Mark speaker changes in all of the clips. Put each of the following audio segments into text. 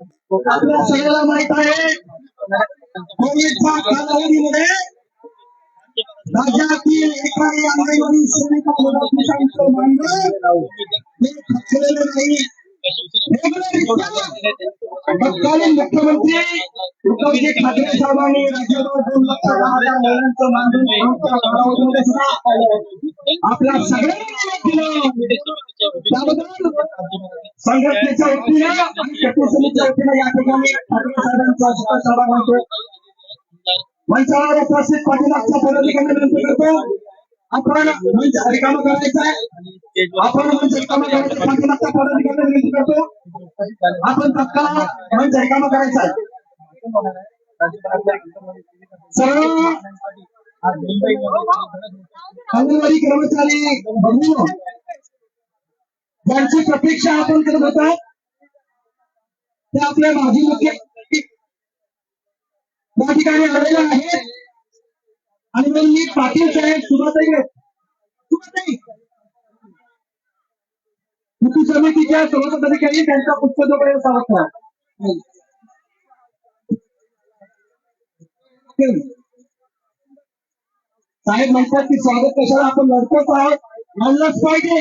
Speaker 1: आपल्या सगळ्याला माहित आहे कोविडच्या कालावधीमध्ये राज्यातील एकाही अंगणवाडी सेविका मदतीचं मानधन हे थकलेलं नाही. तत्कालीन मुख्यमंत्री उद्धवजी ठाकरे साहेबांनी राज्यावर 2,10,000 महिलांचं मानधन आपल्या सगळ्यांना दिलं. त्याबद्दल संघटनेच्या वतीनं आणि शक्तीसमितीच्या वतीनं या ठिकाणी ठाकरे साहेबांचा सभा मानतो. मंचावर उपस्थित पाठीमागच्या पदाधिकाऱ्यांना विनंती करतो आपण मंच रिकामा करायचा आहे. आपण मंच रिकामा करायचा. पाठीमागच्या पदाधिकाऱ्यांना विनंती करतो आपण तत्काळ मंच रिकामा करायचा आहे. सर्व अंगणवाडी कर्मचारी बंधू ज्यांची प्रतीक्षा आपण करत होतो ते आपल्या माजी मुख्य या ठिकाणी आलेले आहेत आणि मग मी पाटील साहेब सुभाताई कृती समितीच्या सर्व पदाधिकारी त्यांचा पुष्पचक्र समजतात. साहेब म्हणतात की स्वागत कशाला आपण लढतोच आहोत म्हणलंच पाहिजे.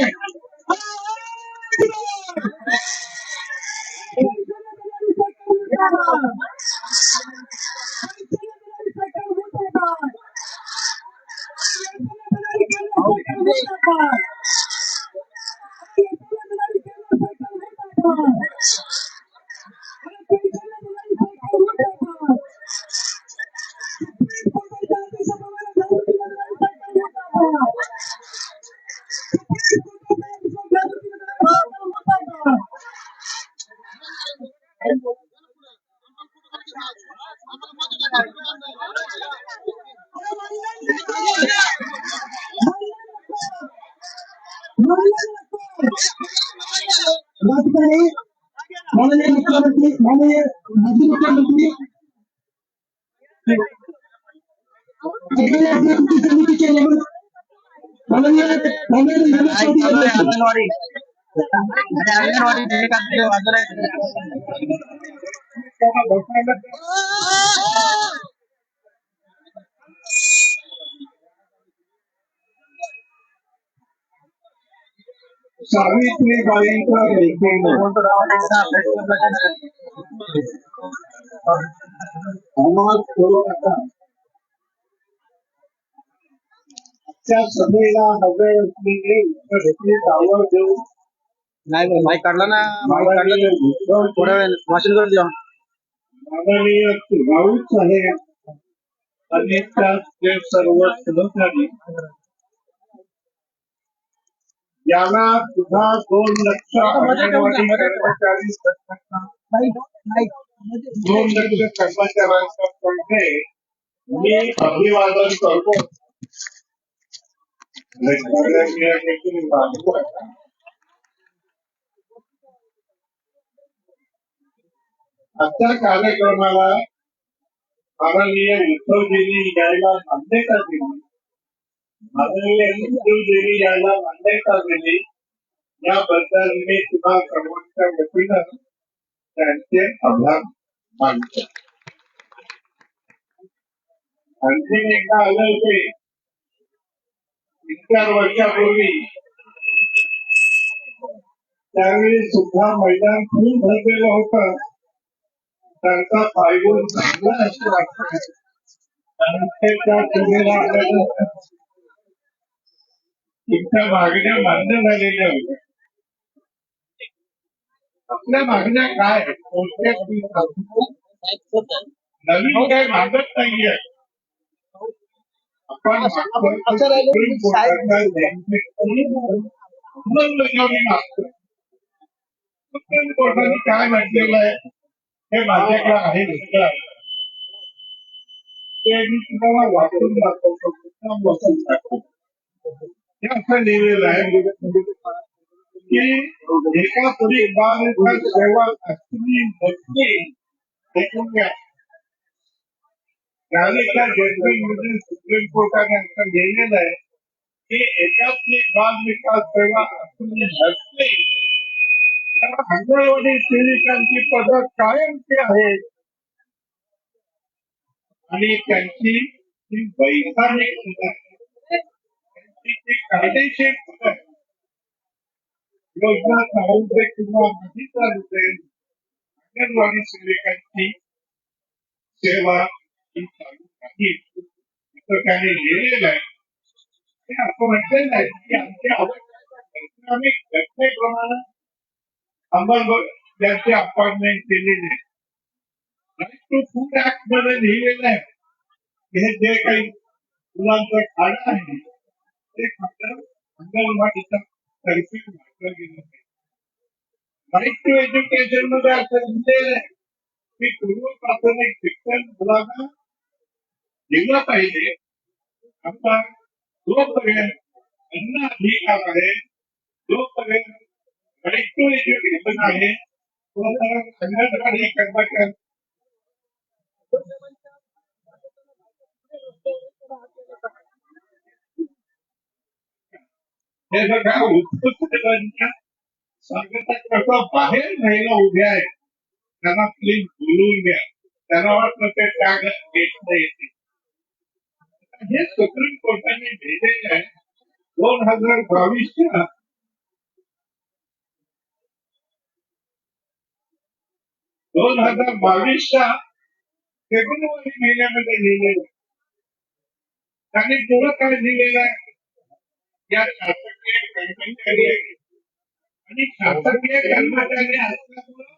Speaker 1: माननीय मुख्यमंत्री माननीय माजी मुख्यमंत्री समितीचे माननीय अंगणवाडी सावित्रीबाईंचा त्या सभेला हवे असलेली दावा देऊ नाही. माईक काढला ना. थोड्या वेळ भाषण करून द्या. माननीय राऊत साहेब आणि त्या सर्व सहकारी याला सुद्धा 2 लाख अंगणवाडी कर्मचारी 2 लाख कर्मचाऱ्यांच्या मी अभिवादन करतो. आजच्या कार्यक्रमाला माननीय उद्धवजींनी यायला मान्यता दिली. माननीय उद्धवजींनी यायला मान्यता दिली याबद्दल मी तुम्हा सर्वांच्या वतीनं त्यांचे आभार मानतो. आणखी एकदा आलं होते 3-4 वर्षापूर्वी त्यावेळी सुद्धा मैदान खूप भरलेलं होतं. त्यांचा पायगुण चांगला असतो. तुमच्या मागण्या मान्य झालेल्या होत्या. आपल्या मागण्या काय नवीन काही मागत नाहीये. आपण सुप्रीम कोर्टाने काय म्हटलेलं आहे हे माझ्याकडे आहे. ते मी तुम्हाला वाचून दाखवतो. हे असं लिहिलेलं आहे की एका पुढे सेवा असली नसली ऐकून घ्या. त्यावेळेच्या जजमेंटमध्ये सुप्रीम कोर्टाने असं लिहिलेलं आहे की एकात्मिक बाल विकास सेवा असली नसली
Speaker 2: अंगणवाडी सेविकांची पदं कायमची आहेत आणि त्यांची जी वैधानिक पदं आहेत, त्यांची जी कायदेशीर पदं आहेत, योजना चालू दे किंवा नाही चालू दे, अंगणवाडी सेविकांची सेवा ही चालू नाही असं त्याने लिहिलेलं आहे. ते असं म्हटलेलं आहे की आमची आवश्यकता आम्ही घटनेप्रमाणे ज्यांचे अपॉइंटमेंट केलेले आहे. राईट टू फूड ऍक्ट मध्ये लिहिलेलं आहे की हे जे काही मुलांचं खाणं आहे ते खाणं अंगणवाडीच्या तर्फे वाटलं गेलं पाहिजे. राईट टू एज्युकेशन मध्ये असं लिहिलेलं आहे की पूर्व प्राथमिक शिक्षण मुलांना दिलं पाहिजे. आता जोपर्यंत त्यांना अधिकार आहे, जोपर्यंत राईट टू एज्युकेशन आहे, तोपर्यंत अंगणवाडी कर्मचारी हे बघा उत्कृष्ट स्वागतात कसं बाहेर महिला उभ्या आहेत त्यांना प्लीज बोलवून घ्या. त्यांना वाटलं ते त्याग घेतलं येते. हे सुप्रीम कोर्टाने लिहिलेलं आहे 2022च्या 2022च्या फेब्रुवारी महिन्यामध्ये लिहिलेलं आहे. त्यांनी पुढं काय लिहिलेलं आहे, या शासकीय कर्मचारी आहे आणि शासकीय कर्मचारी असल्यामुळं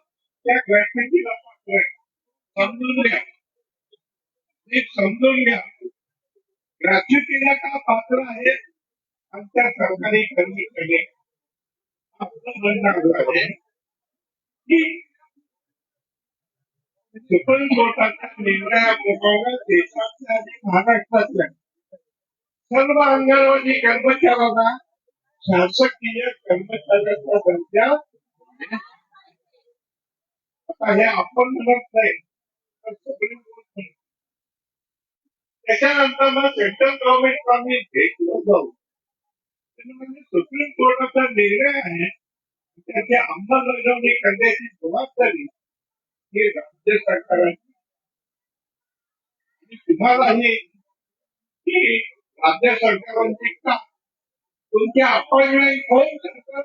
Speaker 2: त्या ग्रॅच्युटीला पात्र समजून घ्या. समजून घ्या ग्रॅच्युटीला का पात्र आहे. आमच्या सरकारी कर्मचारी आपलं म्हणणं आहे की सुप्रीम कोर्टाच्या निर्णयाप्रमाणे देशातल्या आणि महाराष्ट्रातल्या सर्व अंगणवाडी कर्मचाऱ्यांना शासकीय कर्मचाऱ्याचा दर्जा. आता हे आपण म्हणत नाही तर सुप्रीम कोर्ट. त्याच्यानंतर मग सेंट्रल गव्हर्नमेंट आम्ही भेटलो जाऊ. म्हणजे सुप्रीम कोर्टाचा निर्णय आहे त्याची अंमलबजावणी करण्याची जबाबदारी ही राज्य सरकारांची. तुम्हालाही की राज्य सरकारांची का तुमची अपॉइंटमेंट कोण करतं,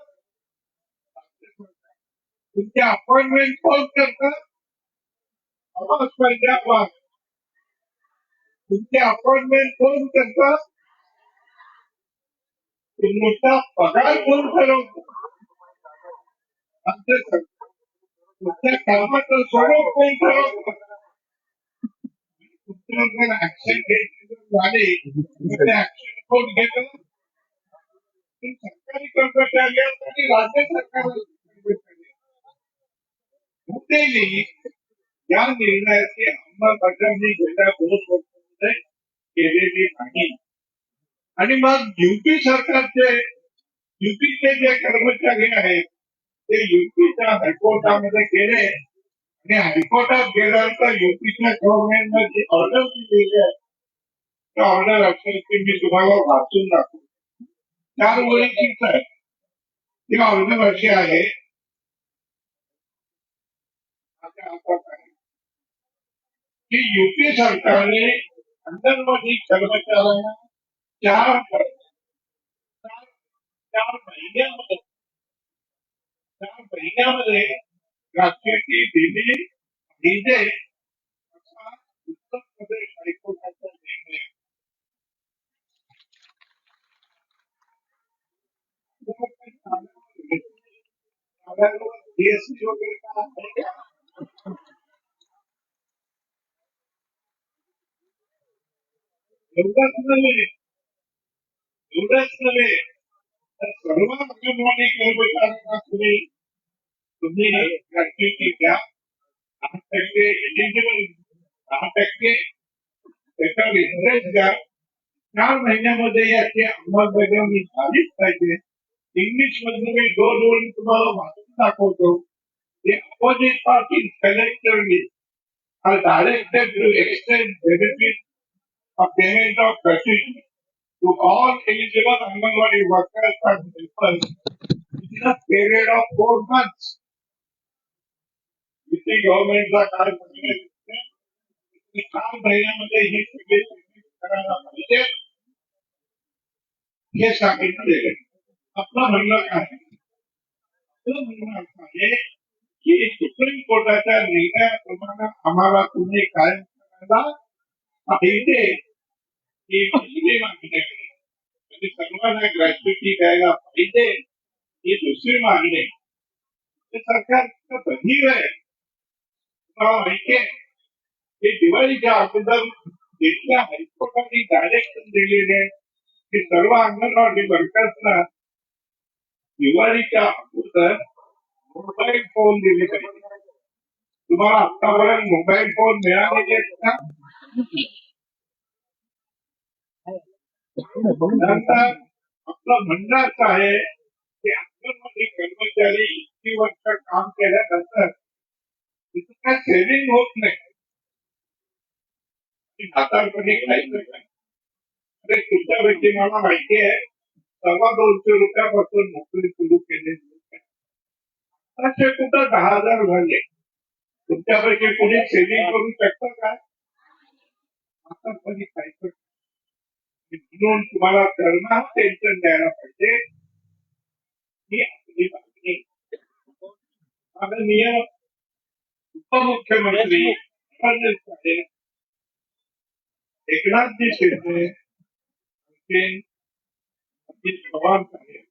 Speaker 2: तुमची अपॉइंटमेंट कोण करतं, आवाज पंजाब तुमची अपॉइंटमेंट कोण करतं, तुमचा पगार कोण ठरवतो. तुमच्या कामाचं स्वरूप कोण ठरवतं. तुमच्यावर ऍक्शन घ्यायची झाली तर ऍक्शन कोण घेतं, सरकारी कर्मचारी आणि राज्य सरकार कुठेही या निर्णयाची अंमलबजावणी गेल्या 2 वर्षांमध्ये केलेली नाही. आणि मग युपी सरकारचे युपीचे जे कर्मचारी आहेत ते युपीच्या हायकोर्टामध्ये गेले आणि हायकोर्टात गेल्यानंतर युपीच्या गव्हर्नमेंटने जी ऑर्डर दिलेली आहे त्या ऑर्डर अक्षरशः मी तुम्हाला वाचून दाखवतो. 4 ओळीचीच आहे. ती ऑर्डर अशी आहे की युपी सरकारने अंगणवाडी कर्मचाऱ्यांना 4 महिन्यामध्ये ग्रॅच्युटी दिली पाहिजे असा उत्तर प्रदेश हायकोर्टाचा निर्णय. जीएसटी वगैरे का आहे का. एवढंच नव्हे तर सर्व अंगणवाडी कर्मचाऱ्यांना तुम्ही ग्रॅच्युटी द्या. 10% एलिजिबल 10% त्याच्यावर इंटरेस्ट द्या. 4 महिन्यामध्ये याची अंमलबजावणी झालीच पाहिजे. इंग्लिश मध्ये मी 2 ओळी तुम्हाला वाचून दाखवतो. The opposite parties collectively are directed to extend benefits of payment of gratuity to all eligible Anganwadi workers and helpers within a period of 4 months. युती गव्हर्नमेंटचा काळ चांगला दिसतोय. 4 महिन्यामध्ये ही सगळी करायला पाहिजे हे सांगितलेलं आहे. आपलं म्हणणं काय आहे? आपलं म्हणणं असं आहे की सुप्रीम कोर्टाच्या निर्णयाप्रमाणे आम्हाला तुम्ही कायम करायला पाहिजे ही पहिली मागणी आहे. म्हणजे सर्वांना ग्रॅच्युटी द्यायला पाहिजे ही दुसरी मागणी आहे. ते सरकार बधीर आहे. तुम्हाला माहिती आहे की दिवाळीच्या अगोदर तिथल्या हायकोर्टाने डायरेक्शन दिलेले आहे की सर्व अंगणवाडी वर्कर्सना दिवाळीच्या अगोदर मोबाईल फोन दिले पाहिजे. तुम्हाला आतापर्यंत मोबाईल फोन मिळालेले आहेत का? नंतर आपलं म्हणणं असं आहे की अंगणवाडी कर्मचारी इतकी वर्ष काम केल्यानंतर तिथं काय सेव्हिंग होत नाही. म्हातारपणी खायचं काय? अरे तुमच्यापैकी मला माहिती आहे 250 रुपयापासून नोकरी सुरू केली. असे कुठं 10,000 झाले. तुमच्यापैकी कोणी सेव्हिंग करू शकतं काय? म्हातारपणी खायचं म्हणून तुम्हाला करणार टेन्शन द्यायला पाहिजे ही आपली मागणी. माननीय उपमुख्यमंत्री फडणवीस साहेब, एकनाथजी शिंदे, अजित पवार साहेब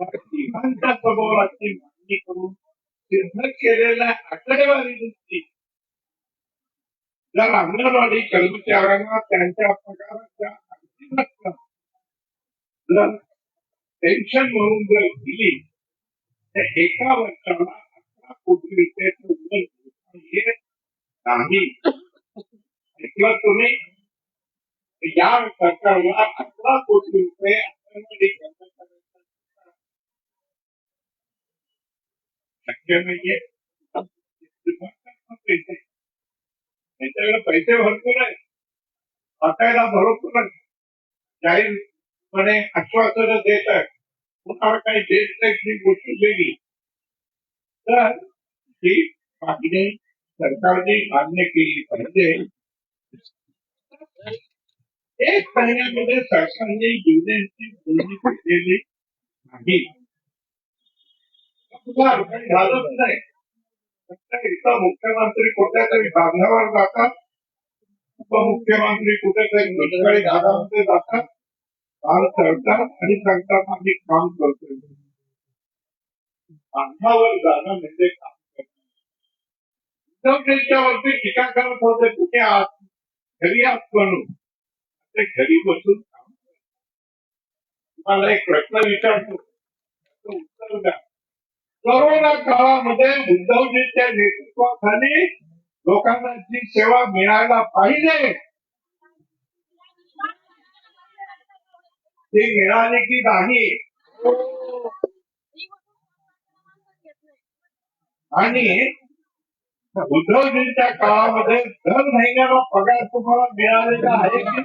Speaker 2: या तिघांच्या समोर आजची मागणी करून सिद्ध केलेल्या आकडेवारीनुसार जर अंगणवाडी कर्मचाऱ्यांना त्यांच्या पगाराच्या अंतिम रक्कम जर पेन्शन म्हणून जर दिली तर एका वर्षाला 11 कोटी रुपयाचं उत्तर येत नाही. ऐकलं तुम्ही? या सरकारला 11 कोटी रुपये अंगणवाडी कर्मचाऱ्यांना शक्य नाहीये. पैसे त्यांच्याकडे पैसे भरपूर आहे, वाटायला भरपूर आहे. जाहीरपणे आश्वासनं देत आहे. कुणाला काही देत नाही गोष्ट वेगळी. तर ही मागणी सरकारने मान्य केली पाहिजे. 1 महिन्यामध्ये सरकारने युनियनची बोलणी केलेली नाही. काही झालंच नाही. इथं मुख्यमंत्री कुठेतरी बांधावर जातात, उपमुख्यमंत्री कुठेतरी दुष्काळी भागामध्ये जातात, काल चढतात आणि सांगतात आम्ही काम करतोय. बांधावर जाणं म्हणजे काम करणं. त्यांच्यावरती टीका करत होते तुम्ही घरी आत म्हणून ते घरी बसून काम करतात. तुम्हाला एक प्रश्न विचारतो, उत्तर द्या. कोरोना काळामध्ये उद्धवजींच्या नेतृत्वाखाली लोकांना जी सेवा मिळायला पाहिजे ती मिळाली की नाही? आणि उद्धवजींच्या काळामध्ये दर महिन्याला पगार तुम्हाला मिळालेला आहे की?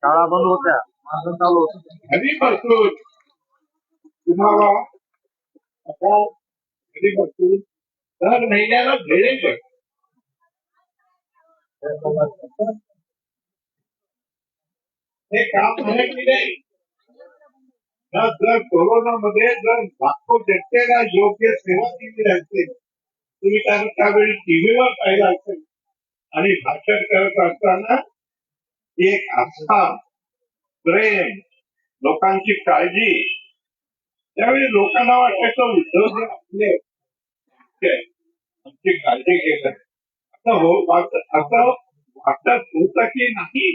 Speaker 3: शाळा बंद होत्या, माझं चालू होतं.
Speaker 2: घरी बसून तुम्हाला पगार घरी बसून दर महिन्याला भेटेल. हे काम आहे की नाही? जर कोरोनामध्ये जर लाखो जनतेला योग्य सेवा दिली असेल, तुम्ही त्यांना त्यावेळी टीव्हीवर पाहिलं असेल आणि भाषण करत असताना एक आस्था, प्रेम, लोकांची काळजी, त्यावेळी लोकांना वाटायचं उद्धव जे आपले आमची काळजी घेत असं वाटत होतं की नाही?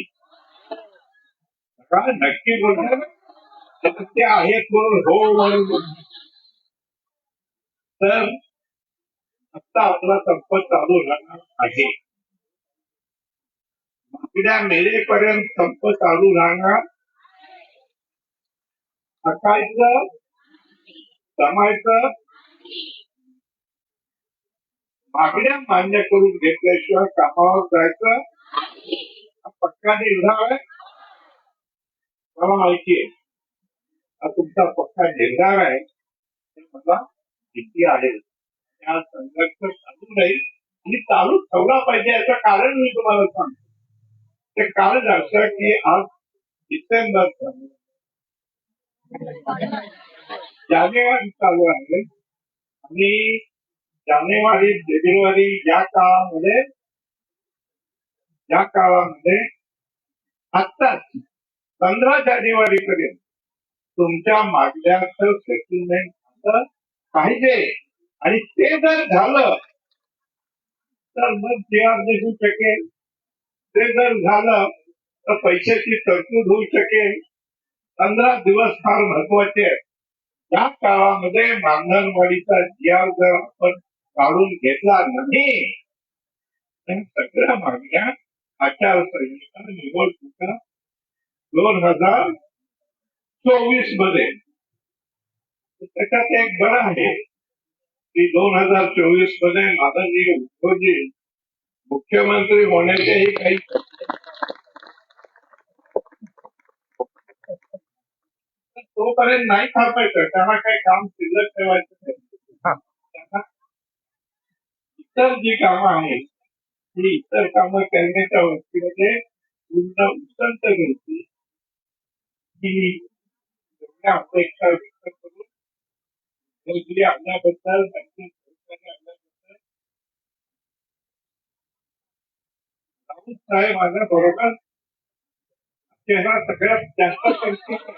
Speaker 2: का नक्की बोलतात ते आहेत म्हणून हो म्हणून. तर आता आपला संप चालू राहणार आहे. मागण्या मेरेपर्यंत संप चालू राहणार. थकायचं, जमायचं, मागण्या मान्य करून घेतल्याशिवाय कामावर जायचं हा पक्का निर्धार आहे. मला माहिती आहे हा तुमचा पक्का निर्धार आहे. मला किती आहे त्या संघर्ष चालू राहील आणि चालू ठेवला पाहिजे याचं कारण मी तुम्हाला सांगतो. ते कारण असं की आज डिसेंबर जानेवारी चालू आहे आणि जानेवारी फेब्रुवारी या काळामध्ये आत्ताच 15 जानेवारी पर्यंत तुमच्या मागण्याचं सेटलमेंट झालं पाहिजे आणि ते जर झालं तर मग जीआर निघू शकेल. ते जर झालं तर पैशाची तरतूद होऊ शकेल. 15 दिवस फार महत्वाचे आहेत. या काळामध्ये मानधनवाढीचा जीआर जर आपण काढून घेतला नाही तर सगळ्या मागण्या आचारसंहिता निवडणुका 2024 मध्ये त्याच्यात एक बरं आहे की 2024 मध्ये माननीय उद्धवजी मुख्यमंत्री होण्याचेही काही तोपर्यंत नाही थांबायचं. त्यांना काही काम शिल्लक ठेवायचं नाही. त्यांना इतर जी कामं आहेत ती इतर कामं करण्याच्या वृत्तीमध्ये पूर्ण उत्संत घ्यायची ही अपेक्षा व्यक्त करून आपल्याबद्दल राऊत साहेब माझ्या बरोबर चेहरा सगळ्यात जास्त चर्चेत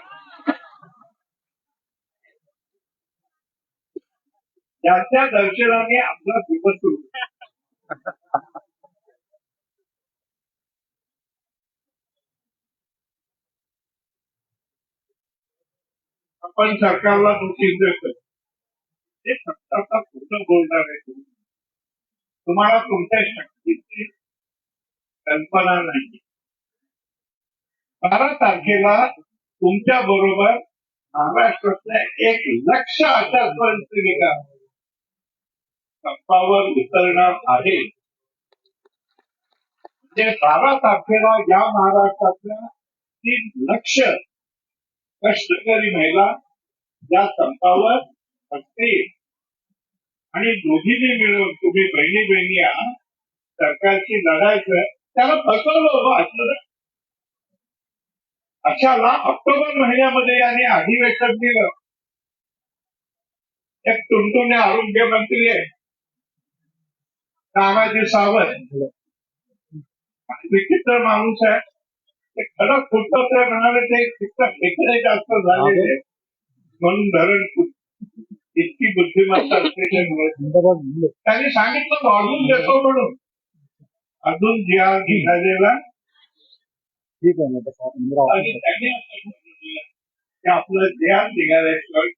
Speaker 2: ज्याच्या दर्शनाने आपला दिवस सुरू. आपण सरकारला नोटीस देतो ते सत्ताचा पूर्ण बोलणार आहे. तुम्हाला तुमच्या शक्तीची कल्पना नाही. 12 तारखेला तुमच्या बरोबर महाराष्ट्रातल्या 1,00,000 आचारसंहिता संपावर उतरणार आहे. म्हणजे 12 तारखेला या महाराष्ट्रातल्या 3,00,000 कष्टकरी महिला या संपावर असतील आणि दोघींनी मिळून तुम्ही बहिणी आहात सरकारची लढायचं त्याला फसवलं होतं. अशाला ऑक्टोबर महिन्यामध्ये यांनी अधिवेशन दिलं. एक टुनटुने आरोग्य मंत्री आहे तानाजी सावंत, विचित्र माणूस आहे. ते खरं खोटं ते म्हणाले ते तिथं फेकले जास्त झालेले म्हणून धरण इतकी बुद्धिमत्ता असलेल्यामुळे त्यांनी सांगितलं वाढून देतो म्हणून. अजून जीआर निघालेला आणि त्यांनी की आपलं जीआर निघाल्याशिवाय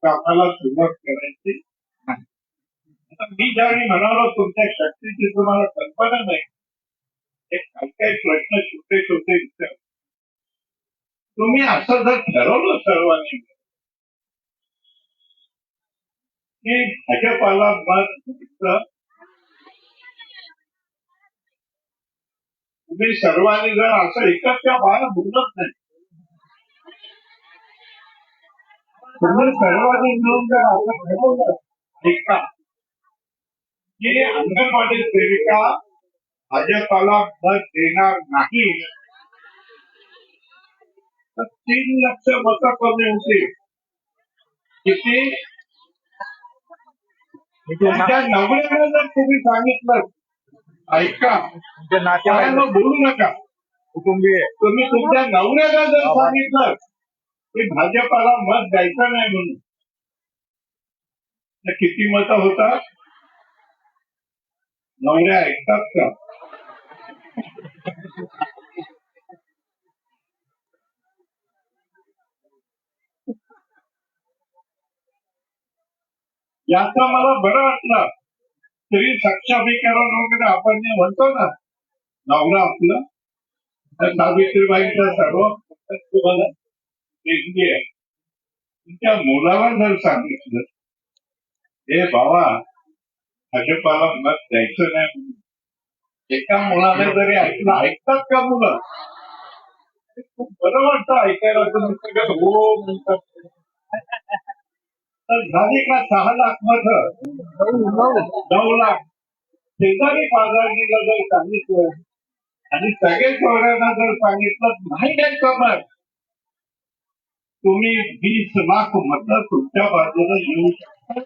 Speaker 2: कामाला सुरुवात करायची. आता मी ज्यावेळी म्हणालो तुमच्या शक्तीची तुम्हाला कल्पना नाही. एक काही प्रश्न छोटे छोटे विचार. तुम्ही असं जर ठरवलं सर्वांनी की भाजपाला मत तुम्ही सर्वांनी जर असं एकत्र बाहेर बोलत नाही. तुम्ही सर्वांनी मिळून जर असं ठरवलं ऐका की अंगणवाडी सेविका भाजपाला मत देणार नाही तर 3,00,000 मतं कमी होतील. किती? त्यांच्या नवऱ्याला जर तुम्ही सांगितलं ऐका नात्यानं बोलू नका. कुटुंबीय तुम्ही तुमच्या नवऱ्याला जर सांगितलं की भाजपाला मत द्यायचं नाही म्हणून तर किती मतं होतात? नवऱ्या ऐकतात का? याचं मला बरं वाटलं. स्त्री सक्षमीकरण वगैरे आपण जे म्हणतो ना नवरा आपलं तर सावित्रीबाईंच्या सर्व तुम्हाला देणगी आहे. तुमच्या मुलाला जर सांगितलं हे बाबा भाजपाला मत द्यायचं नाही म्हणून एका मुलाने जरी ऐकलं ऐकतात का मुलं? खूप बरं वाटतं ऐकायला. तुम्ही सगळं हो म्हणतात. तर झाली का 6 लाख मधलं 9 लाख शेजारी बाजारनीला जर सांगितलं आणि सगळे चोरांना जर सांगितलं नाही द्यायचं मग तुम्ही 20 लाख मतं तुमच्या बाजूला येऊ शकता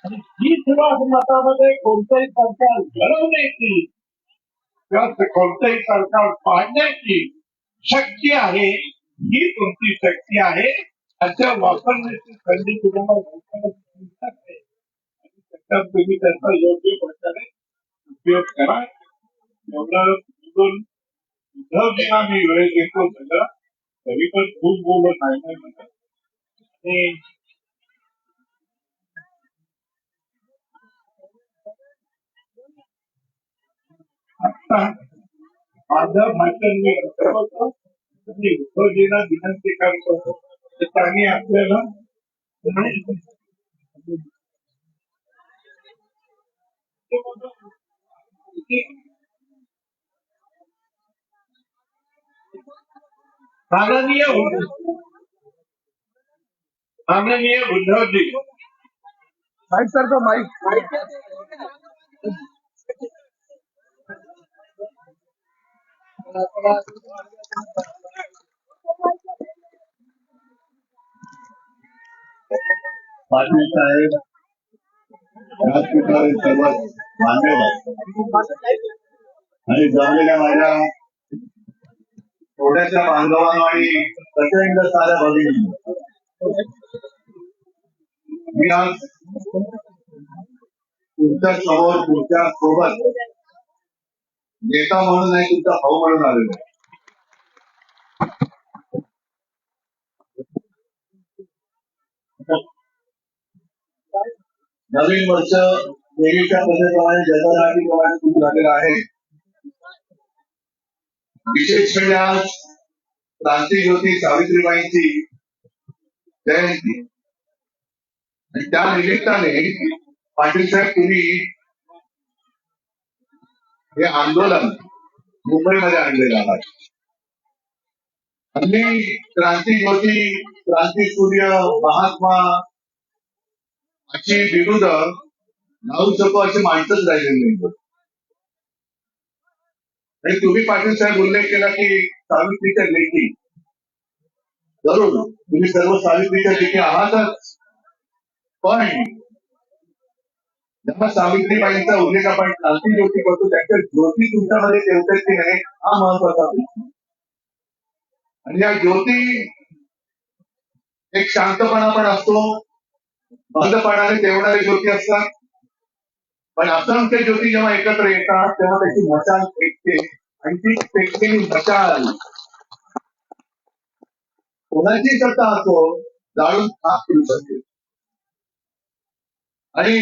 Speaker 2: आणि 20 लाख मतामध्ये कोणतंही सरकार घडवण्याची किंवा कोणतंही सरकार पाडण्याची शक्ती आहे ही तुमची शक्ती आहे त्याच्या वापरण्याची संधी तुम्हाला त्याच्यात तुम्ही त्याचा योग्य प्रकारे उपयोग करा एवढं बोलून उद्धवजींना मी वेळ देतो सगळं तरी पण खूप बोलत नाही म्हणतात आणि आता माझं भाषण मी होतो आणि उद्धवजींना विनंती करतो तर त्यांनी आपल्याला माननीय उद्धवजी
Speaker 3: माईक सर तो माईक
Speaker 4: पाटील साहेब व्यासपीठावर सर्वात मान्यवर आणि जमलेल्या माझ्या थोड्याशा बांधवांनो आणि प्रचंड साऱ्या भगिनी मी आज तुमच्या समोर तुमच्या सोबत नेता म्हणून नाही तुमचा भाऊ म्हणून आलेलो आहे. नवीन वर्ष देवीच्या पद्धतीप्रमाणे जगन्नाथीप्रमाणे सुरू झालेलं आहे. विशेष म्हणजे आज क्रांतीज्योती सावित्रीबाईंची जयंती आणि त्या निमित्ताने पाटील साहेब तुम्ही हे आंदोलन मुंबईमध्ये आणलेलं आहात. हल्ली क्रांतीज्योती क्रांतीसूर्य महात्मा अशी विरुद्ध लावू शकू अशी माणसंच राहिलेली नाही. आणि तुम्ही पाटील साहेब उल्लेख केला की सावित्रीच्या लेखी जरूर तुम्ही सर्व सावित्रीच्या लेखी आहातच पण जेव्हा सावित्रीबाईंचा उल्लेख आपण क्रांतीज्योती करतो त्याच्या ज्योती तुमच्यामध्ये ठेवतात की नाही हा महत्वाचा प्रश्न. आणि या ज्योती एक शांतपणा पण असतो बंद पाडणारे तेवढारे ज्योती असतात पण असंख्य ज्योती जेव्हा एकत्र येतात तेव्हा त्याची मशाल पेटते आणि ती पेटलेली मशाल कोणाची सत्ता असो जाळून खाक करू शकते. आणि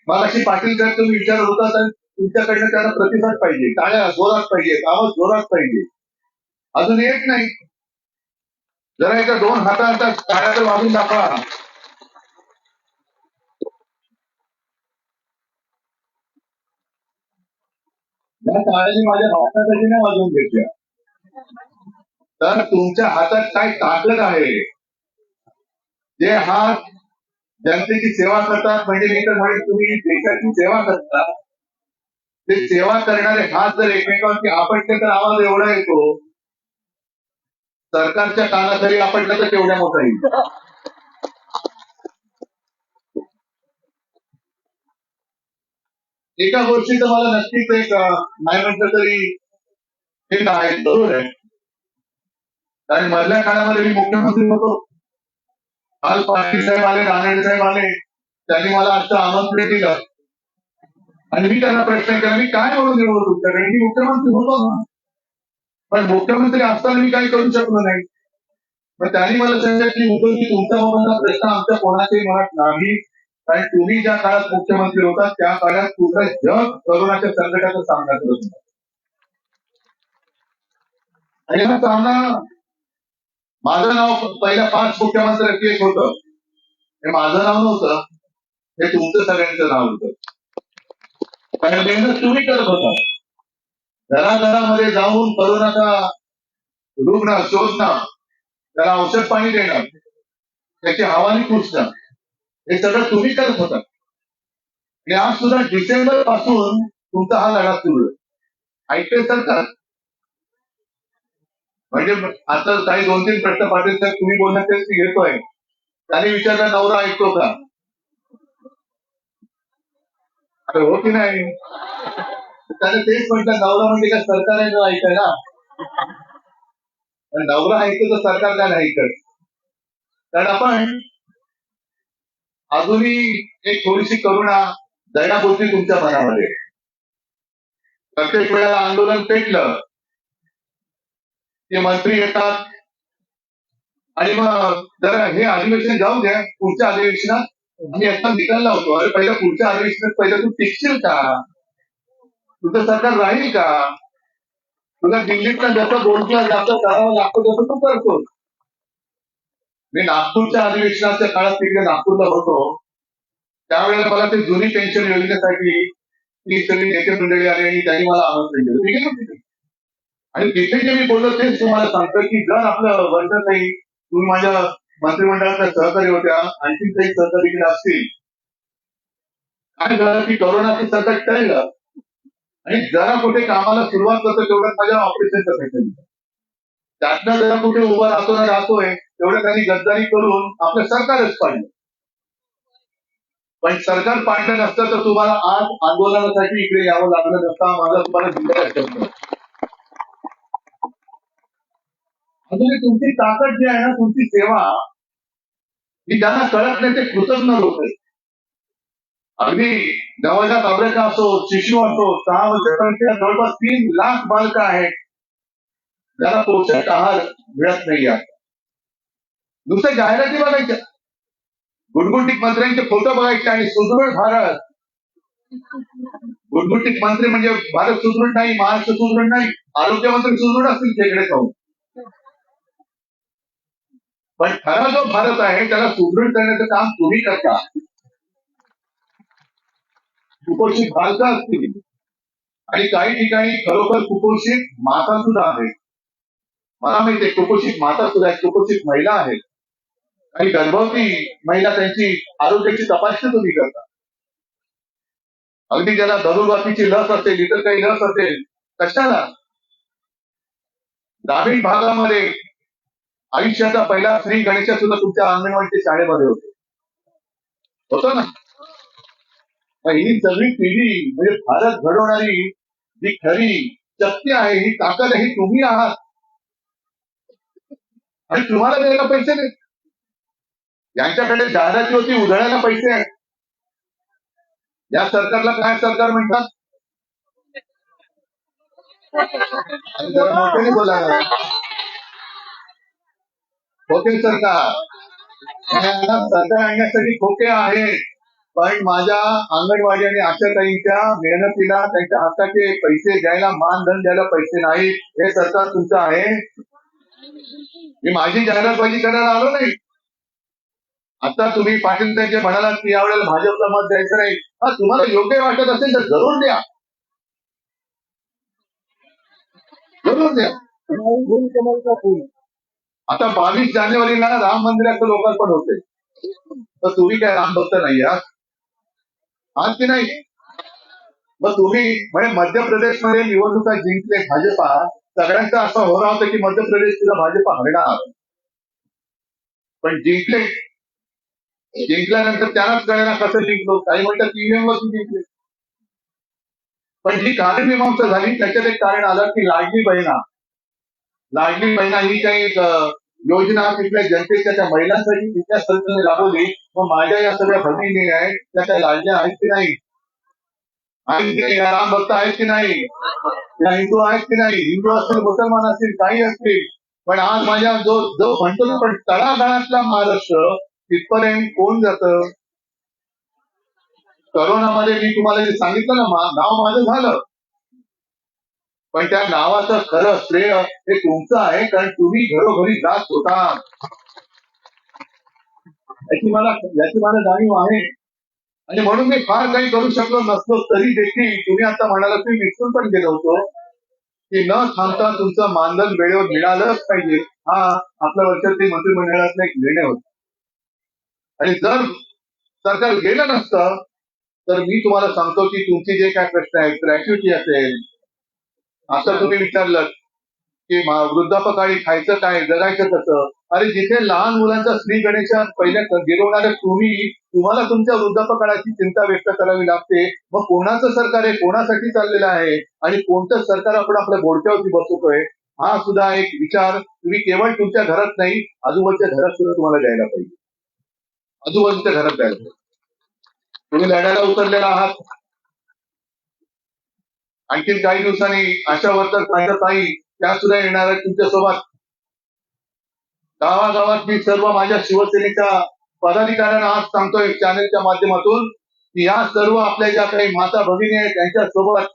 Speaker 4: मगाशी पाटील साहेब तुम्ही विचारत होता तर तुमच्याकडनं त्यांना प्रतिसाद पाहिजे टाळ्या जोरात पाहिजे आवाज जोरात पाहिजे अजून येत नाही. जरा एका 2 हाताचा टाळ्या तर वाजून दाखवा. या टाळ्याने माझ्या हातासाठी नाही वाजवून घेतल्या तर तुमच्या हातात काय ताकद आहे. जे हात जनतेची सेवा करतात म्हणजे मी तर म्हणेन तुम्ही देशाची सेवा करता ते सेवा करणारे हात जर एकमेकांची आपटले तर आवाज एवढा येतो सरकारच्या कानाखाली आपटलं तर तेवढ्या मोठा येईल. एका गोष्टीचं मला नक्कीच एक नाही म्हटलं तरी हे आहे जरूर आहे कारण मधल्या काळामध्ये मी मुख्यमंत्री होतो. काल पाटील साहेब आले रानडे साहेब आले त्यांनी मला आजचं आमंत्रण दिलं आणि मी त्यांना प्रश्न केला मी काय म्हणून निवडू तुमच्याकडे मी मुख्यमंत्री होतो ना पण मुख्यमंत्री असताना मी काही करू शकलो नाही. पण त्यांनी मला सांगितलं की तुमचा बाबांचा प्रश्न आमच्या कोणाच्याही मनात नाही कारण तुम्ही ज्या काळात मुख्यमंत्री होता त्या काळात पूर्ण जग करोनाच्या संकटाचा सामना करत होता आणि हा सामना माझं नाव पहिल्या 5 मुख्यमंत्र्यांपैकी एक होतं. हे माझं नाव नव्हतं हे तुमचं सगळ्यांचं नाव होतं. कारण मेहनत तुम्ही करत होता. घराघरामध्ये जाऊन करोनाचा रुग्ण शोधणं त्याला औषध पाणी देणं त्याची हवाली पुसणं हे सगळं तुम्ही करत होता. आणि आज सुद्धा डिसेंबर पासून तुमचा हा लढा सुरू आहे. ऐकते सरकार म्हणजे आता काही 2-3 प्रश्न पाटील साहेब तुम्ही बोलणार तेच मी घेतोय. त्यांनी विचारला नवरा ऐकतो का? अरे हो की नाही? त्याने तेच म्हटलं नवरा म्हणजे काय सरकार आहे ना ऐकायला? पण नवरा ऐकतो तर सरकार काय नाही ऐकत. कारण आपण अजूनही एक थोडीशी करुणा दयाबुद्धी तुमच्या मनामध्ये. प्रत्येक वेळेला आंदोलन पेटलं ते मंत्री येतात आणि मग जरा हे अधिवेशन जाऊ द्या, पुढच्या अधिवेशनात आम्ही आता निकाल होतो. अरे पहिल्या पुढच्या अधिवेशनात पहिलं तू टिकशील का? तुझं सरकार राहील का? तुला दिल्लीतला जसं बोलतो जास्त करावं लागतं तसं तू करतो. मी नागपूरच्या अधिवेशनाच्या काळात तिकडे नागपूरला होतो. त्यावेळेला मला ते जुनी पेन्शन योजनेसाठी ती सगळी नेते मंडळी आली आणि त्यांनी मला आमंत्रण दिलं. ठीक आहे तिथे आणि तिथे जे मी बोललो तेच तुम्हाला सांगतो की जर आपलं वर्षातही तुम्ही माझ्या मंत्रिमंडळाच्या सहकारी होत्या, आणखी काही सहकारी इकडे असतील. काय झालं की कोरोनाचं संकट टळलं आणि जरा कुठे कामाला सुरुवात करतो तेवढ्यात माझ्या ऑपरेशनचं भेटलं. त्यातनं जरा कुठे उभा राहतो ना राहतोय तेवढं त्यांनी गद्दारी करून आपलं सरकारच पाडलं. पण सरकार पाडलं नसतं तर तुम्हाला आज आंदोलनासाठी इकडे यावं लागलं नसतं. माझा तुम्हाला जिल्हा करतो. अजून तुमची ताकद जी आहे ना तुमची सेवा ही त्यांना कळत नाही. ते कृतज्ञ लोक आहेत. अगदी नवजात अभ्यास असो, शिशु असो, 6 वर्षापर्यंत जवळपास 3 लाख बालकं आहेत ज्याला पोषक आहार मिळत नाही. नुसतं जाहिराती बघायच्या, गुटगुटीत मंत्र्यांचे फोटो बघायचे आणि सुदृढ भारत. गुटगुटीत मंत्री म्हणजे भारत सुदृढ नाही, महाराष्ट्र सुदृढ नाही, आरोग्यमंत्री सुदृढ असतील खेकडे खाऊन. पण खरा जो भारत आहे त्याला सुदृढ करण्याचं काम तुम्ही करता. कुपोषित बालकं असतील आणि काही ठिकाणी खरोखर कुपोषित माता सुद्धा आहेत. मला माहितीये कुपोषित माता सुद्धा आहेत, कुपोषित महिला आहेत. आणि गर्भवती महिला त्यांची आरोग्याची तपासणी तुम्ही करता. अगदी ज्याला धनुर्वातीची लस असेल, इतर काही लस असेल, कशाला? ग्रामीण भागामध्ये आयुष्याचा पहिला श्री गणेश सुद्धा तुमच्या अंगणवाडीच्या शाळेमध्ये होतो ना. ही सगळी पिढी म्हणजे भारत घडवणारी जी खरी शक्ती आहे, ही ताकद आहे, ही तुम्ही आहात. आणि तुम्हाला द्यायला पैसे नाही. यांच्याकडे जाहिराती होती, उधळायला पैसे आहेत. या सरकारला काय सरकार म्हणतात? जरा मोठ्याने बोला. खोके सरकार. सरकार आणण्यासाठी खोके आहेत. पण माझ्या अंगणवाडी आणि आशाताईंच्या मेहनतीला त्यांच्या हक्काचे पैसे द्यायला, मानधन द्यायला पैसे नाही. हे सरकार तुमचं आहे. मी माझी जाहिरातबाजी करायला आलो नाही. आता तुम्ही पाटील त्यांचे म्हणालात की यावेळेला भाजपला मत द्यायचं नाही. तुम्हाला योग्य वाटत असेल तर जरूर द्या, जरूर द्या. आता 22 जानेवारीला राम मंदिराचं लोकार्पण होते, तर तुम्ही काय राम भक्त नाही आहात की नाही? मग तुम्ही म्हणजे मध्य प्रदेशमध्ये निवडणुका जिंकले भाजपा, सगळ्यांचा असं होणार होतं की मध्य प्रदेश सुद्धा भाजपा हरणार. पण जिंकले. जिंकल्यानंतर त्यालाच कळेना कसं जिंकलो. काही म्हणतात ईव्हीएम वरती जिंकले. पण जी कार्यमीमांसा झाली त्याच्यात एक कारण आलं की लाडली बहिणा ही काही योजना तिथल्या जनतेच्या त्या महिलांसाठी तिथल्या सरकारने राबवली. मग माझ्या या सगळ्या भगिनी आहेत त्या काही लाडल्या आहेत की नाही? आहेत की नाही? राम भक्त आहेत की नाही? या हिंदू आहेत की नाही? हिंदू असतील, मुसलमान असतील, काही असतील. पण आज माझ्या जो म्हणतो ना पण तळागाळातला महाराष्ट्र तिथपर्यंत कोण जातं? करोनामध्ये मी तुम्हाला जे सांगितलं ना, नाव माझं झालं. पण त्या नावाचं खरं श्रेय हे तुमचं आहे, कारण तुम्ही घरोघरी जात होता. याची मला जाणीव आहे. आणि म्हणून मी फार काही करू शकलो नसलो तरी देखील तुम्ही आता म्हणाला तुम्ही विसरून पण गेलो होतो की न थांबता तुमचं मानधन वेळेवर मिळालंच पाहिजे. हा आपल्या वर्षातील मंत्रिमंडळातला एक निर्णय होता. आणि जर सरकार गेलं नसतं तर मी तुम्हाला सांगतो की तुमचे जे काय प्रश्न आहेत, ग्रॅच्युटी असेल, असं तुम्ही विचारलं की वृद्धापकाळी खायचं काय, जगायचं कसं, अरे जिथे लहान मुलांचा श्री गणेशा पहिल्या गिरवणाऱ्या तुम्हाला तुमच्या वृद्धापकाळाची चिंता व्यक्त करावी लागते. मग कोणाचं सरकार आहे, कोणासाठी चाललेलं आहे आणि कोणतं सरकार आपण आपल्या बोडक्यावरती बसवतोय, हा सुद्धा एक विचार तुम्ही केवळ तुमच्या घरात नाही, आजूबाजूच्या घरात सुद्धा तुम्हाला द्यायला पाहिजे. आजूबाजूच्या घरात द्यायला पाहिजे. तुम्ही लढायला उतरलेला आहात. आणखीन काही दिवसांनी आशा वर्कर माझ्या ताई त्या सुद्धा येणार आहेत तुमच्यासोबत. गावागावात मी सर्व माझ्या शिवसेनेच्या पदाधिकाऱ्यांना आज सांगतोय चॅनलच्या माध्यमातून की या सर्व आपल्या ज्या काही माता भगिनी आहेत त्यांच्यासोबत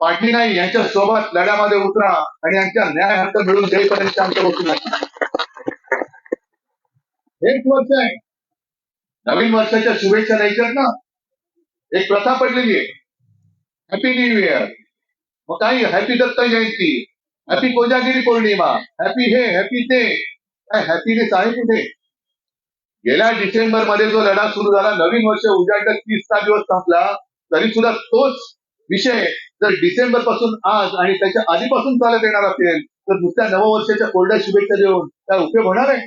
Speaker 4: पाठी नाही, यांच्या सोबत लढ्यामध्ये उतरा आणि यांच्या न्याय हक्क मिळून देईपर्यंत शांत बसू नका. हेच वर्ष आहे. नवीन वर्षाच्या शुभेच्छा द्यायच्यात ना. एक प्रथा पडलेली आहे, हॅपी न्यू इयर. मग काही हॅपी दत्त जयंती, हॅपी कोजागिरी पौर्णिमा, हॅपी हे हॅपी ते, काय हॅपीनेस आहे कुठे? गेल्या डिसेंबर मध्ये जो लढा सुरू झाला, नवीन वर्ष उजाडलं, 30 दिवस संपला, तरी सुद्धा तोच विषय जर डिसेंबर पासून आज आणि त्याच्या आधीपासून चालत येणार असेल तर नुसत्या नववर्षाच्या कोरड्या शुभेच्छा देऊन काय उपयोग होणार आहे?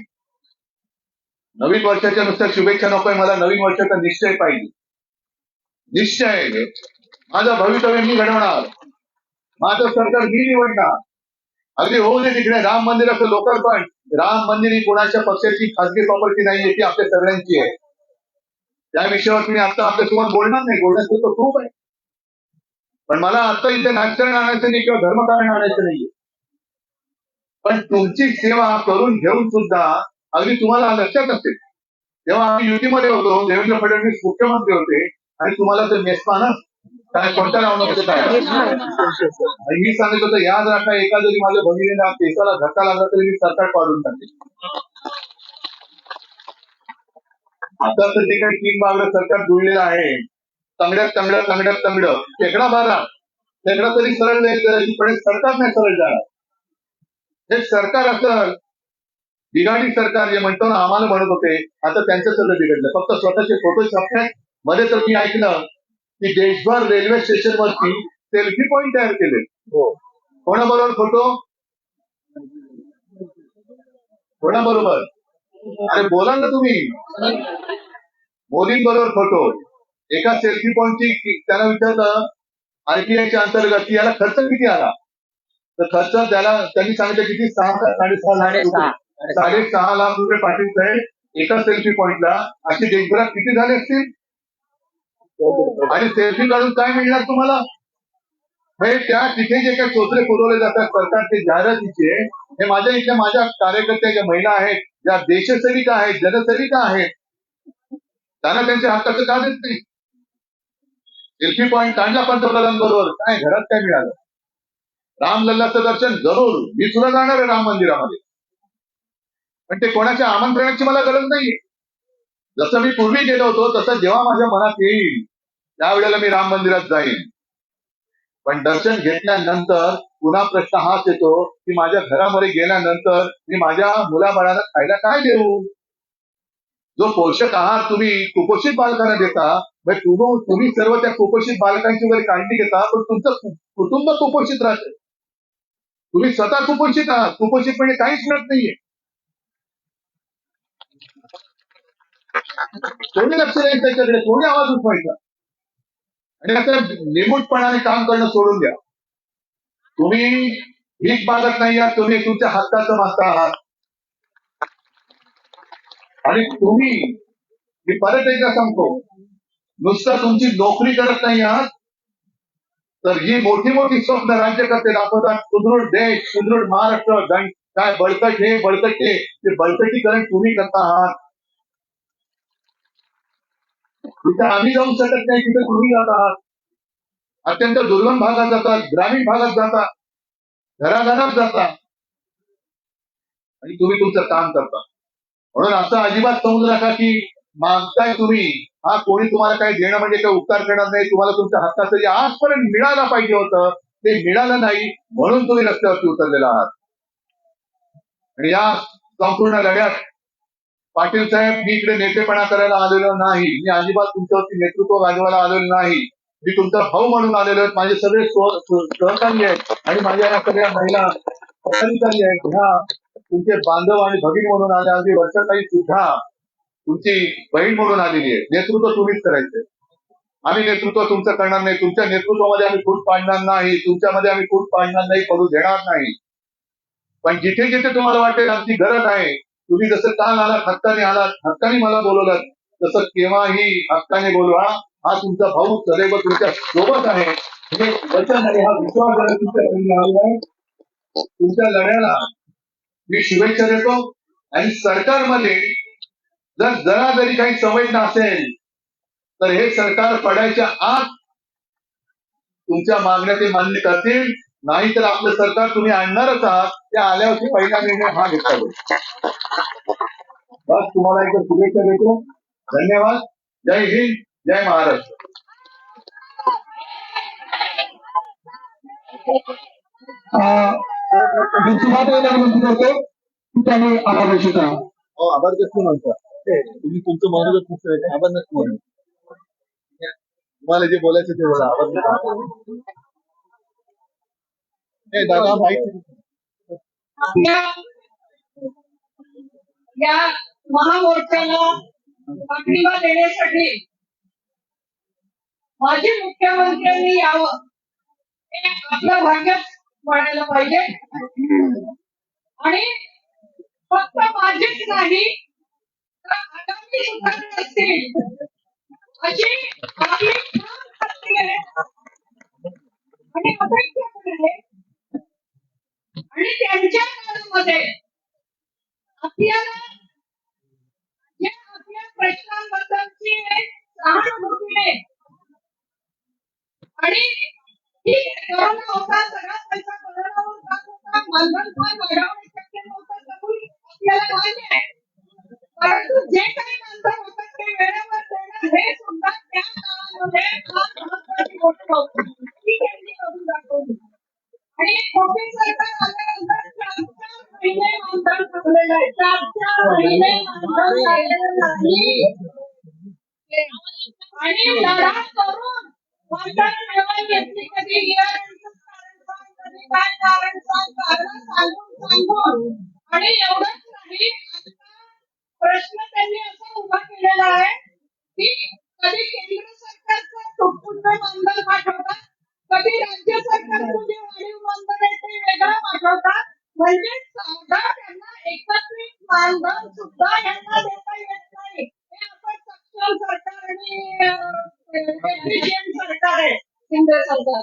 Speaker 4: नवीन वर्षाच्या नुसत्या शुभेच्छा नकोय मला, नवीन वर्षाचा निश्चय पाहिजे. निश्चय, माझं भवितव्य मी घडवणार, माझं सरकार मी निवडणार. अगदी होऊ दे तिकडे राम मंदिराचं लोकार्पण. राम मंदिर ही कोणाच्या पक्षाची खासगी प्रॉपर्टी नाहीये, ती आपल्या सगळ्यांची आहे. त्या विषयावर मी आता आपल्यासोबत बोलणार नाही, बोलण्याचं तो खूप आहे. पण मला आता इथे राजकारण आणायचं नाही किंवा धर्मकारण आणायचं नाहीये. पण तुमची सेवा करून घेऊन सुद्धा अगदी तुम्हाला लक्षात असेल तेव्हा आम्ही युतीमध्ये होतो, देवेंद्र फडणवीस मुख्यमंत्री होते आणि तुम्हाला ते मेस्पानं काय कोणत्या लावणं होतं काय मी सांगितलं होतं, याद राखा एका जरी माझ्या भगिनीला केसाला धक्का लागला तरी मी सरकार पाडून टाकेल. आता तर जे काही 3 बागडं सरकार जुळलेलं आहे, तंगड्यात शेकडा बारा शेकडा तरी सरळ नाही, पण सरकार नाही सरळ जाणार. हे सरकार असं बिघाडी सरकार जे म्हणतो ना, आम्हाला म्हणत होते, आता त्यांचं सगळं बिघडलं. फक्त स्वतःचे फोटो छापण्यात. मध्ये तर मी ऐकलं की देशभर रेल्वे स्टेशन वरती सेल्फी पॉइंट तयार केले. कोणाबरोबर फोटो? कोणाबरोबर? अरे बोला ना तुम्ही. मोदींबरोबर फोटो. एका सेल्फी पॉइंटची त्यांना विचारलं आरटीआयच्या अंतर्गत याला खर्च किती आला, तर खर्च त्याला त्यांनी सांगितलं किती 6.5 लाख रुपये पाटील साहेब एका सेल्फी पॉइंटला. अशी देशभरात किती झाले असतील? आणि सेल्फी काढून काय मिळणार तुम्हाला? त्या तिथे जे काही चोचले पुरवले जातात सरकारचे जाहिरातीचे, हे माझ्या कार्यकर्त्या ज्या महिला आहेत, ज्या देशसेविका आहेत, जनसेविका आहेत, त्यांना त्यांच्या हक्काचं का देत नाही? सेल्फी पॉइंट काढला पंतप्रधान बरोबर, काय घरात काय मिळालं? रामलल्लाचं दर्शन जरूर, मी सुद्धा जाणार आहे राम मंदिरामध्ये, पण ते कोणाच्या आमंत्रणाची मला गरज नाहीये. जसं मी पूर्वी गेलो होतो तसं जेव्हा माझ्या मनात येईल त्यावेळेला मी राम मंदिरात जाईन. पण दर्शन घेतल्यानंतर पुन्हा प्रश्न हाच येतो की माझ्या घरामध्ये गेल्यानंतर मी माझ्या मुलाबाळाला खायला काय देऊ? जो पोषक आहार तुम्ही कुपोषित बालकांना देता, तुम्ही सर्व त्या कुपोषित बालकांची वगैरे काळजी घेता, पण तुमचं कुटुंब कुपोषित राहते. तुम्ही स्वतः कुपोषित आहात. कुपोषित म्हणजे काहीच मिळत नाहीये. कोणी लक्ष द्यायचं त्याच्याकडे, कोणी आवाज उठवायचा आणि आता निमूटपणाने काम करणं सोडून द्या. तुम्ही भीक मागत नाही आहात, तुम्ही तुमच्या हक्काचं मागता आहात. आणि तुम्ही, मी परत एकदा सांगतो, नुसतं तुमची नोकरी करत नाही आहात, तर ही मोठी मोठी स्वप्न राज्यकर्ते दाखवतात. सुदृढ देश, सुदृढ महाराष्ट्र, काय बळकट हे बळकट हे, ते बळकटीकरण तुम्ही करता आहात. तिथे आम्ही जाऊ शकत नाही, तिथे तुम्ही जात आहात. अत्यंत दुर्गम भागात जातात, ग्रामीण भागात जातात, घराघरात जातात आणि तुम्ही तुमचं काम करता. म्हणून असं अजिबात समजू नका की मागताय तुम्ही, हा कोणी तुम्हाला काही देणं म्हणजे काही उपकार करणार नाही. तुम्हाला तुमच्या हक्काचं जे आजपर्यंत मिळायला पाहिजे होतं ते मिळालं नाही, म्हणून तुम्ही रस्त्यावरती उतरलेला आहात. आणि या संपूर्ण लढ्यात पाटील साहेब, मी इकडे नेतेपणा करायला आलेलो नाही. मी अजिबात तुमच्यावरती नेतृत्व गाजवायला आलेलो नाही. मी तुमचा भाऊ म्हणून आलेलो आहे. माझे सगळे सहकारी आहेत आणि माझ्या या सगळ्या महिला पदाधिकारी आहेत, ह्या तुमचे बांधव आणि भगिनी म्हणून आले. अगदी वर्षाताई सुद्धा तुमची बहीण म्हणून आलेली आहे. नेतृत्व तुम्हीच करायचंय. आम्ही नेतृत्व तुमचं करणार नाही. तुमच्या नेतृत्वामध्ये आम्ही फूट पाडणार नाही. तुमच्यामध्ये आम्ही फूट पाडणार नाही, पडू देणार नाही. पण जिथे जिथे तुम्हाला वाटेल आमची गरज आहे, तुम्ही जसं काल आलात, हक्काने मला बोलवलं, तसं केव्हाही हक्काने बोलवा. हा तुमचा भाऊ सदैव तुमच्या सोबत आहे, हे वचन आहे, हा विश्वास आहे तुमच्याकडे लावला आहे. तुमच्या लढ्याला मी शुभेच्छा देतो. आणि सरकारमध्ये जर जरा जरी काही संवेदना असेल तर हे सरकार पडायच्या आत तुमच्या मागण्या ते मान्य करतील. नाहीतर आपलं सरकार तुम्ही आणणारच आहात. त्या आल्यावरती पहिला निर्णय हा घेतला जाईल. बस तुम्हाला एकदा शुभेच्छा देतो. धन्यवाद. जय हिंद, जय महाराष्ट्र.
Speaker 1: विनंती करतो की त्यांनी आभार व्यक्त करा.
Speaker 4: हो, आभार कसं म्हणता तुम्ही, तुमचं मनोगत खूप आभार नसतं म्हणून तुम्हाला जे बोलायचं ते बोला. आभार नसतं. दादा माहिती
Speaker 5: या महामोर्चाला पाठिंबा देण्यासाठी माजी मुख्यमंत्र्यांनी यावं हे आपलं भाग्य म्हणायला पाहिजे. आणि फक्त माझेच नाही तर आगामी सुद्धा असतील अशी आपली ठाम खात्री आहे आणि अपेक्षा पण आहे. आणि त्यांच्या काळामध्ये आपल्याला या आपल्या प्रश्नांबद्दलची सहानुभूतीने आणि कोरोना होता, सगळा पैसा कोरोनावर जात होता, मानधन फार वाढवणे शक्य नव्हतं, त्यामुळे आपल्याला मान्य आहे. परंतु जे काही मानधन होतं ते वेळेवर देणं हे सुद्धा त्या काळामध्ये फार महत्वाची गोष्ट होती. ती त्यांनी करून दाखवली. आणि मोदी सरकार आल्यानंतर 4 महिने मानधन थांबलेलं आहे. 4 महिने मानधन राहिलेलं नाही. आणि लढा करून मानधन मिळवायला घेतली. कधी कधी काय कारण सांगून आणि एवढंच नाही, प्रश्न त्यांनी असा उभा केलेला आहे की कधी केंद्र सरकारचं तुटपुंज मानधन पाठवतात, कधी राज्य सरकारचं जे वाढीव मानधन आहे ते वेगळं पाठवतात. म्हणजे साधा त्यांना एकत्रित मानधन सुद्धा यांना देता येत नाही. हे आपण सक्षम सरकार आणि एफिशियंट सरकार आहे केंद्र सरकार.